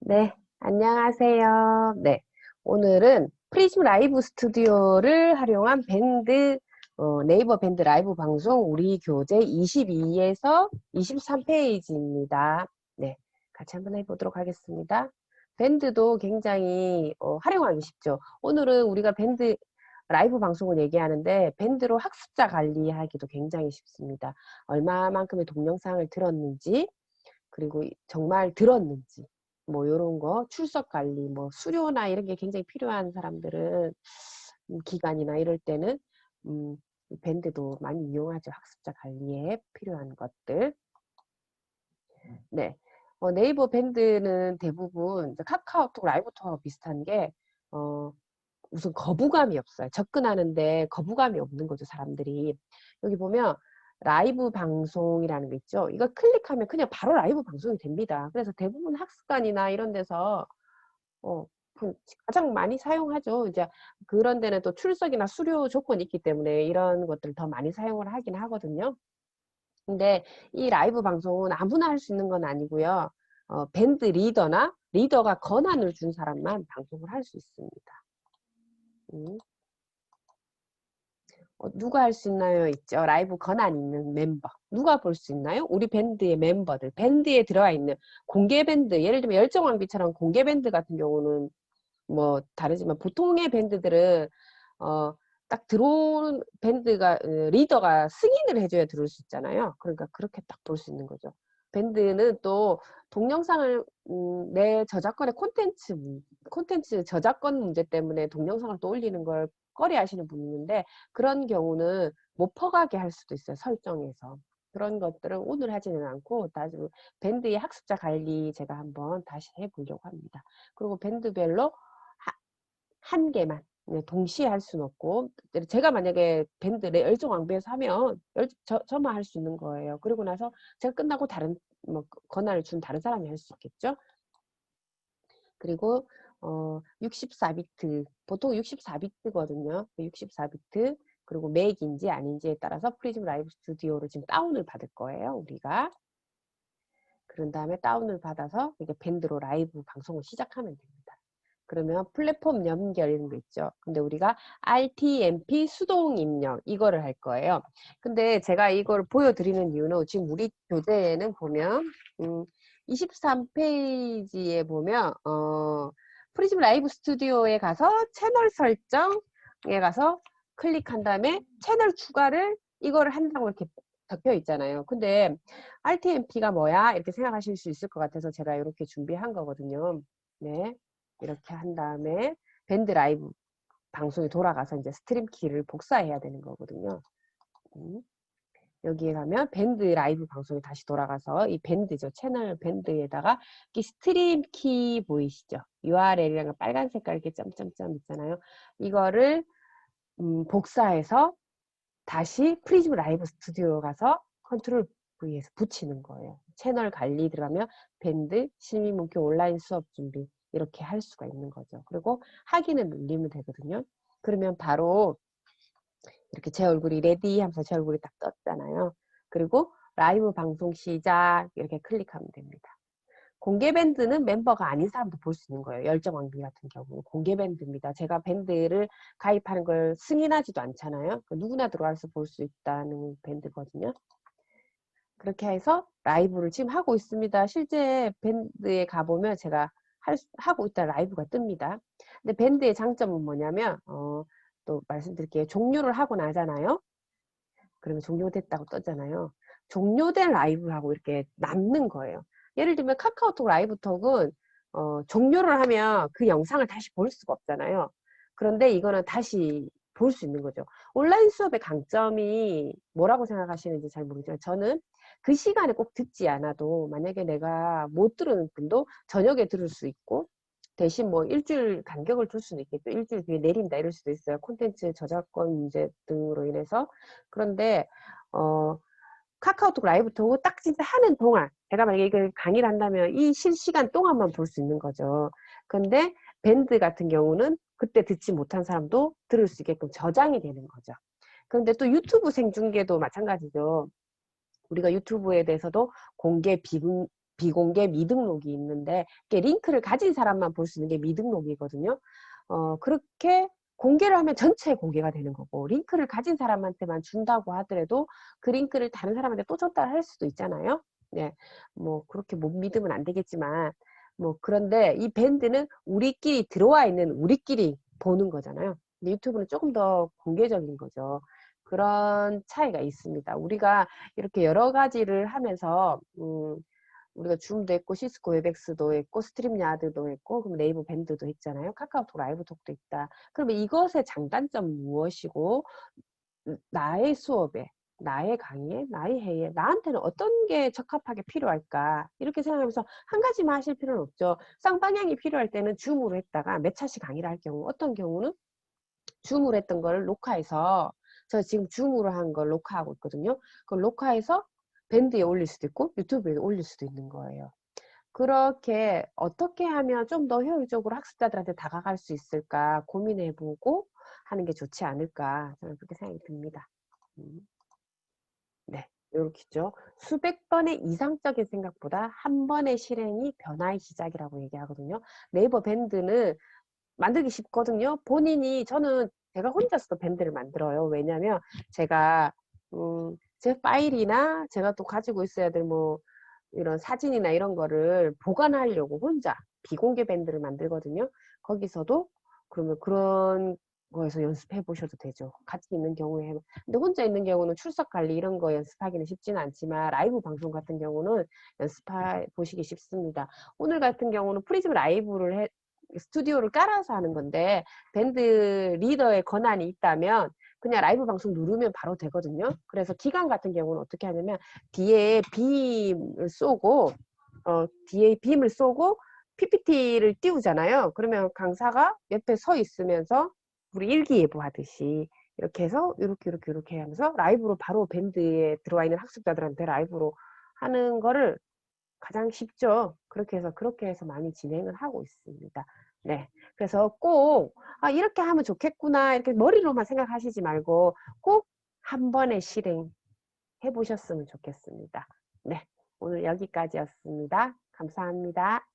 네, 안녕하세요. 네, 오늘은 프리즘 라이브 스튜디오를 활용한 밴드, 네이버 밴드 라이브 방송 우리 교재 22에서 23페이지입니다. 네, 같이 한번 해보도록 하겠습니다. 밴드도 굉장히 활용하기 쉽죠. 오늘은 우리가 밴드 라이브 방송을 얘기하는데 밴드로 학습자 관리하기도 굉장히 쉽습니다. 얼마만큼의 동영상을 들었는지, 그리고 정말 들었는지, 뭐 요런 거 출석 관리, 뭐 수료나 이런 게 굉장히 필요한 사람들은 기간이나 이럴 때는 이 밴드도 많이 이용하죠. 학습자 관리에 필요한 것들. 네. 네이버 밴드는 대부분 이제 카카오톡 라이브톡하고 비슷한 게 무슨 거부감이 없어요. 접근하는데 거부감이 없는 거죠, 사람들이. 여기 보면 라이브 방송이라는 거 있죠. 이거 클릭하면 그냥 바로 라이브 방송이 됩니다. 그래서 대부분 학습관이나 이런 데서 어, 가장 많이 사용하죠. 이제 그런 데는 또 출석이나 수료 조건이 있기 때문에 이런 것들을 더 많이 사용을 하긴 하거든요. 근데 이 라이브 방송은 아무나 할 수 있는 건 아니고요. 밴드 리더나 리더가 권한을 준 사람만 방송을 할 수 있습니다. 음. 누가 할 수 있나요? 있죠. 라이브 권한 있는 멤버. 누가 볼 수 있나요? 우리 밴드의 멤버들. 밴드에 들어와 있는 공개 밴드. 예를 들면 열정왕비처럼 공개 밴드 같은 경우는 뭐 다르지만 보통의 밴드들은 어, 딱 들어오는 밴드가 리더가 승인을 해줘야 들어올 수 있잖아요. 그러니까 그렇게 딱 볼 수 있는 거죠. 밴드는 또 동영상을 내 저작권의 콘텐츠 저작권 문제 때문에 동영상을 또 올리는 걸 꺼려하시는 분이 있는데 그런 경우는 못 퍼가게 할 수도 있어요. 설정에서. 그런 것들은 오늘 하지는 않고 나중에 밴드의 학습자 관리 제가 한번 다시 해보려고 합니다. 그리고 밴드별로 한 개만 동시에 할 수는 없고 제가 만약에 밴드 열정왕비에서 하면 저만 할 수 있는 거예요. 그리고 나서 제가 끝나고 다른 뭐 권한을 준 다른 사람이 할 수 있겠죠. 그리고 64비트 보통 64비트거든요. 64비트 그리고 맥인지 아닌지에 따라서 프리즘 라이브 스튜디오를 지금 다운을 받을 거예요. 우리가 그런 다음에 다운을 받아서 이게 밴드로 라이브 방송을 시작하면 됩니다. 그러면 플랫폼 연결 이런 거 있죠. 근데 우리가 RTMP 수동 입력 이거를 할 거예요. 근데 제가 이걸 보여드리는 이유는 지금 우리 교재에는 보면 23페이지에 보면 프리즘 라이브 스튜디오에 가서 채널 설정에 가서 클릭한 다음에 채널 추가를 이거를 한다고 이렇게 적혀 있잖아요. 근데 RTMP가 뭐야? 이렇게 생각하실 수 있을 것 같아서 제가 이렇게 준비한 거거든요. 네. 이렇게 한 다음에 밴드 라이브 방송이 돌아가서 이제 스트림 키를 복사해야 되는 거거든요. 여기에 가면 밴드 라이브 방송이 다시 돌아가서 이 밴드죠. 채널 밴드에다가 이 스트림 키 보이시죠? URL이랑 빨간 색깔 이렇게 점점점 있잖아요. 이거를 복사해서 다시 프리즘 라이브 스튜디오 가서 컨트롤 V에서 붙이는 거예요. 채널 관리 들어가면 밴드, 시민문교 온라인 수업 준비 이렇게 할 수가 있는 거죠. 그리고 확인을 눌리면 되거든요. 그러면 바로 이렇게 제 얼굴이 레디 하면서 제 얼굴이 딱 떴잖아요. 그리고 라이브 방송 시작 이렇게 클릭하면 됩니다. 공개 밴드는 멤버가 아닌 사람도 볼 수 있는 거예요. 열정왕비 같은 경우는 공개 밴드입니다. 제가 밴드를 가입하는 걸 승인하지도 않잖아요. 누구나 들어와서 볼 수 있다는 밴드거든요. 그렇게 해서 라이브를 지금 하고 있습니다. 실제 밴드에 가보면 제가 하고 있다 라이브가 뜹니다. 근데 밴드의 장점은 뭐냐면 또 말씀드릴게요. 종료를 하고 나잖아요. 그러면 종료됐다고 떠잖아요. 종료된 라이브하고 이렇게 남는 거예요. 예를 들면 카카오톡 라이브톡은 종료를 하면 그 영상을 다시 볼 수가 없잖아요. 그런데 이거는 다시 볼 수 있는 거죠. 온라인 수업의 강점이 뭐라고 생각하시는지 잘 모르지만 저는 그 시간에 꼭 듣지 않아도 만약에 내가 못 들은 분도 저녁에 들을 수 있고 대신 뭐 일주일 간격을 둘 수는 있겠죠. 일주일 뒤에 내린다 이럴 수도 있어요. 콘텐츠 저작권 문제 등으로 인해서. 그런데 카카오톡 라이브 톡은 딱 진짜 하는 동안 제가 만약에 이걸 강의를 한다면 이 실시간 동안만 볼 수 있는 거죠. 근데 밴드 같은 경우는 그때 듣지 못한 사람도 들을 수 있게끔 저장이 되는 거죠. 그런데 또 유튜브 생중계도 마찬가지죠. 우리가 유튜브에 대해서도 공개 비공개 미등록이 있는데 링크를 가진 사람만 볼 수 있는 게 미등록이거든요. 그렇게 공개를 하면 전체 공개가 되는 거고 링크를 가진 사람한테만 준다고 하더라도 그 링크를 다른 사람한테 또 전달할 수도 있잖아요. 네, 뭐 그렇게 못 믿으면 안 되겠지만 뭐 그런데 이 밴드는 우리끼리 들어와 있는 우리끼리 보는 거잖아요. 근데 유튜브는 조금 더 공개적인 거죠. 그런 차이가 있습니다. 우리가 이렇게 여러 가지를 하면서 우리가 줌도 했고 시스코 웹엑스도 했고 스트림야드도 했고 그럼 네이버 밴드도 했잖아요. 카카오톡 라이브톡도 있다. 그러면 이것의 장단점 무엇이고 나의 수업에 나의 강의에 나의 회의에 나한테는 어떤 게 적합하게 필요할까 이렇게 생각하면서 한 가지만 하실 필요는 없죠. 쌍방향이 필요할 때는 줌으로 했다가 몇 차씩 강의를 할 경우 어떤 경우는 줌으로 했던 걸 녹화해서 저 지금 줌으로 한 걸 녹화하고 있거든요. 그걸 녹화해서 밴드에 올릴 수도 있고 유튜브에 올릴 수도 있는 거예요. 그렇게 어떻게 하면 좀 더 효율적으로 학습자들한테 다가갈 수 있을까 고민해보고 하는 게 좋지 않을까 저는 그렇게 생각이 듭니다. 네, 이렇게죠. 수백 번의 이상적인 생각보다 한 번의 실행이 변화의 시작이라고 얘기하거든요. 네이버 밴드는 만들기 쉽거든요. 본인이 저는 제가 혼자서도 밴드를 만들어요. 왜냐하면 제가 제 파일이나 제가 또 가지고 있어야 될 뭐 이런 사진이나 이런 거를 보관하려고 혼자 비공개 밴드를 만들거든요. 거기서도 그러면 그런 거에서 연습해 보셔도 되죠. 같이 있는 경우에. 근데 혼자 있는 경우는 출석 관리 이런 거 연습하기는 쉽지는 않지만 라이브 방송 같은 경우는 연습해 보시기 쉽습니다. 오늘 같은 경우는 프리즘 라이브를 스튜디오를 깔아서 하는 건데 밴드 리더의 권한이 있다면 그냥 라이브 방송 누르면 바로 되거든요. 그래서 기강 같은 경우는 어떻게 하냐면 뒤에 빔을 쏘고 뒤에 빔을 쏘고 PPT를 띄우잖아요. 그러면 강사가 옆에 서 있으면서 우리 일기예보 하듯이 이렇게 해서 이렇게 하면서 라이브로 바로 밴드에 들어와 있는 학습자들한테 라이브로 하는 거를 가장 쉽죠. 그렇게 해서 많이 진행을 하고 있습니다. 네. 그래서 꼭, 이렇게 하면 좋겠구나. 이렇게 머리로만 생각하시지 말고 꼭 한 번에 실행해 보셨으면 좋겠습니다. 네. 오늘 여기까지였습니다. 감사합니다.